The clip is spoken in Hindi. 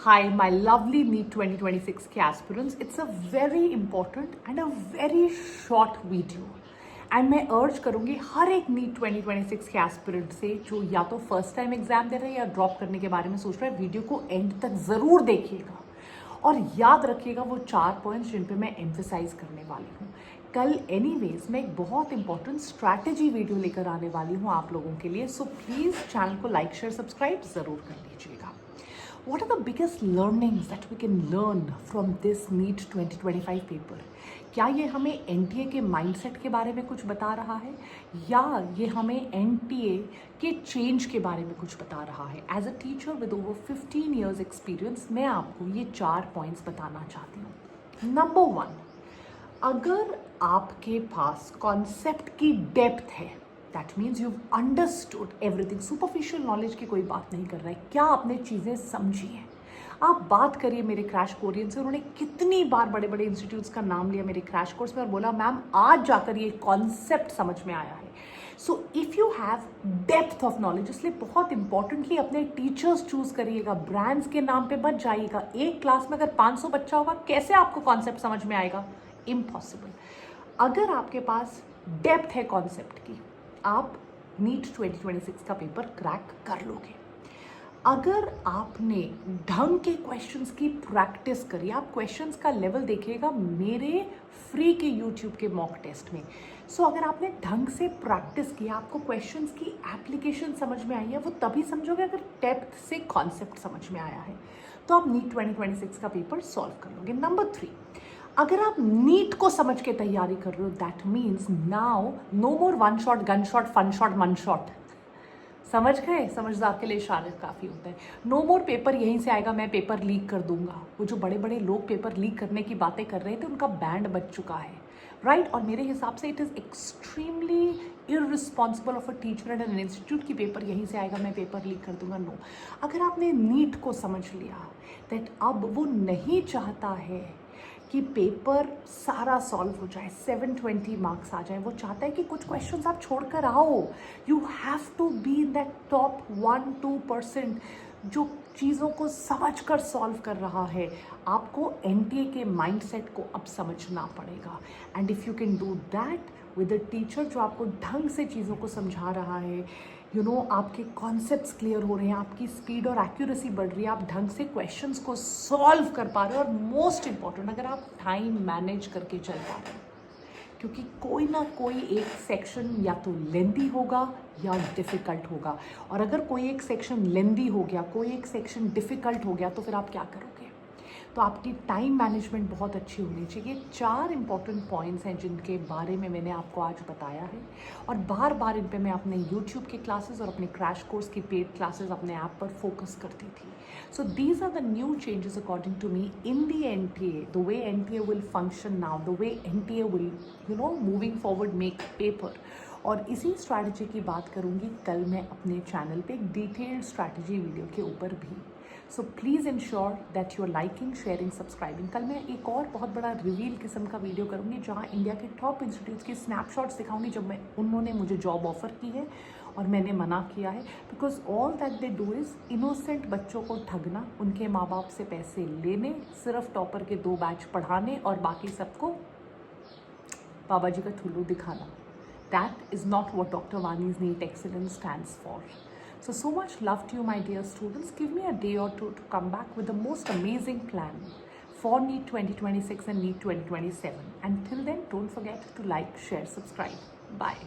Hi, my lovely NEET 2026 के aspirants. It's a very important and a very short video. And मैं अर्ज करूंगी हर एक NEET 2026 के एस्पिरेंट से जो या तो फर्स्ट टाइम एग्जाम दे रहे हैं या ड्रॉप करने के बारे में सोच रहे हैं, वीडियो को एंड तक ज़रूर देखिएगा और याद रखिएगा वो 4 पॉइंट्स जिन पे मैं एम्फेसाइज करने वाली हूँ। कल एनीवेज मैं एक बहुत इंपॉर्टेंट स्ट्रैटेजी वीडियो लेकर आने वाली हूँ आप लोगों के लिए, सो प्लीज़ चैनल को लाइक शेयर सब्सक्राइब ज़रूर कर लीजिएगा। What are the biggest learnings that we can learn from this NEET 2025 paper? क्या ये हमें NTA के माइंडसेट के बारे में कुछ बता रहा है या ये हमें NTA के चेंज के बारे में कुछ बता रहा है? As a teacher with over 15 years experience मैं आपको ये 4 पॉइंट्स बताना चाहती हूँ। नंबर 1, अगर आपके पास कॉन्सेप्ट की डेप्थ है, that means you understood everything. Superficial knowledge की कोई बात नहीं कर रहा है, क्या आपने चीज़ें समझी हैं। आप बात करिए मेरे क्रैश कोरियन से, उन्होंने कितनी बार बड़े बड़े इंस्टीट्यूट्स का नाम लिया मेरे क्रैश कोर्स में और बोला मैम आज जाकर ये कॉन्सेप्ट समझ में आया है। So if you have depth of knowledge, इसलिए बहुत इंपॉर्टेंटली अपने टीचर्स चूज करिएगा, ब्रांड्स के नाम पे मत जाइएगा। एक क्लास में अगर 500 बच्चा होगा, कैसे आपको कॉन्सेप्ट समझ में आएगा? इम्पॉसिबल। अगर आपके पास डेप्थ है कॉन्सेप्ट की, आप नीट 2026 का पेपर क्रैक कर लोगे। अगर आपने ढंग के क्वेश्चंस की प्रैक्टिस करी, आप क्वेश्चंस का लेवल देखिएगा मेरे फ्री के यूट्यूब के मॉक टेस्ट में। सो अगर आपने ढंग से प्रैक्टिस किया, आपको क्वेश्चंस की एप्लीकेशन समझ में आई है, वो तभी समझोगे अगर डेप्थ से कॉन्सेप्ट समझ में आया है, तो आप नीट 2026 का पेपर सॉल्व कर लोगे। नंबर 3, अगर आप नीट को समझ के तैयारी कर रहे हो, that means now no more one shot gun shot fun shot man shot. समझ गए? समझदार के लिए इशारे काफ़ी होता है। नो मोर पेपर यहीं से आएगा, मैं पेपर लीक कर दूंगा। वो जो बड़े बड़े लोग पेपर लीक करने की बातें कर रहे थे, उनका बैंड बज चुका है, राइट? और मेरे हिसाब से it is extremely irresponsible of a teacher and an institute की पेपर यहीं से आएगा, मैं पेपर लीक कर दूंगा। नो, अगर आपने नीट को समझ लिया दैट अब वो नहीं चाहता है कि पेपर सारा सॉल्व हो जाए, 720 मार्क्स आ जाए, वो चाहता है कि कुछ क्वेश्चंस आप छोड़कर आओ। You have to be in that top 1-2% जो चीज़ों को समझ कर सॉल्व कर रहा है। आपको एनटीए के माइंडसेट को अब समझना पड़ेगा, and if you can do that with a teacher जो आपको ढंग से चीज़ों को समझा रहा है, आपके कॉन्सेप्ट्स क्लियर हो रहे हैं, आपकी स्पीड और एक्यूरेसी बढ़ रही है, आप ढंग से क्वेश्चंस को सॉल्व कर पा रहे हो, और मोस्ट इंपॉर्टेंट अगर आप टाइम मैनेज करके चल पा रहे हो, क्योंकि कोई ना कोई एक सेक्शन या तो लेंदी होगा या डिफ़िकल्ट होगा, और अगर कोई एक सेक्शन लेंदी हो गया, कोई एक सेक्शन डिफ़िकल्ट हो गया, तो फिर आप क्या करोगे? तो आपकी टाइम मैनेजमेंट बहुत अच्छी होनी चाहिए। 4 इंपॉर्टेंट पॉइंट्स हैं जिनके बारे में मैंने आपको आज बताया है, और बार बार इन पे मैं अपने यूट्यूब की क्लासेस और अपने क्रैश कोर्स की पेड क्लासेस अपने ऐप पर फोकस करती थी। So these are the new changes according to me in the NTA, the way NTA will function now, the way NTA will moving forward make paper. और इसी स्ट्रैटेजी की बात करूँगी कल मैं अपने चैनल पे एक डिटेल्ड स्ट्रैटेजी वीडियो के ऊपर भी। So please ensure that you are liking, sharing, subscribing. कल मैं एक और बहुत बड़ा रिवील किस्म का वीडियो करूँगी जहाँ इंडिया के टॉप इंस्टीट्यूट्स की स्नैपशॉट्स दिखाऊंगी जब उन्होंने मुझे जॉब ऑफर की है और मैंने मना किया है, because all that they do is innocent बच्चों को ठगना, उनके माँ बाप से पैसे लेने, सिर्फ टॉपर के 2 बैच पढ़ाने और बाकी सबको बाबा जी का ठुल्लू दिखाना। That is not what Dr. Vani's NEET Excellence stands for. So much love to you, my dear students. Give me a day or two to come back with the most amazing plan for NEET 2026 and NEET 2027. Until then, don't forget to like, share, subscribe. Bye.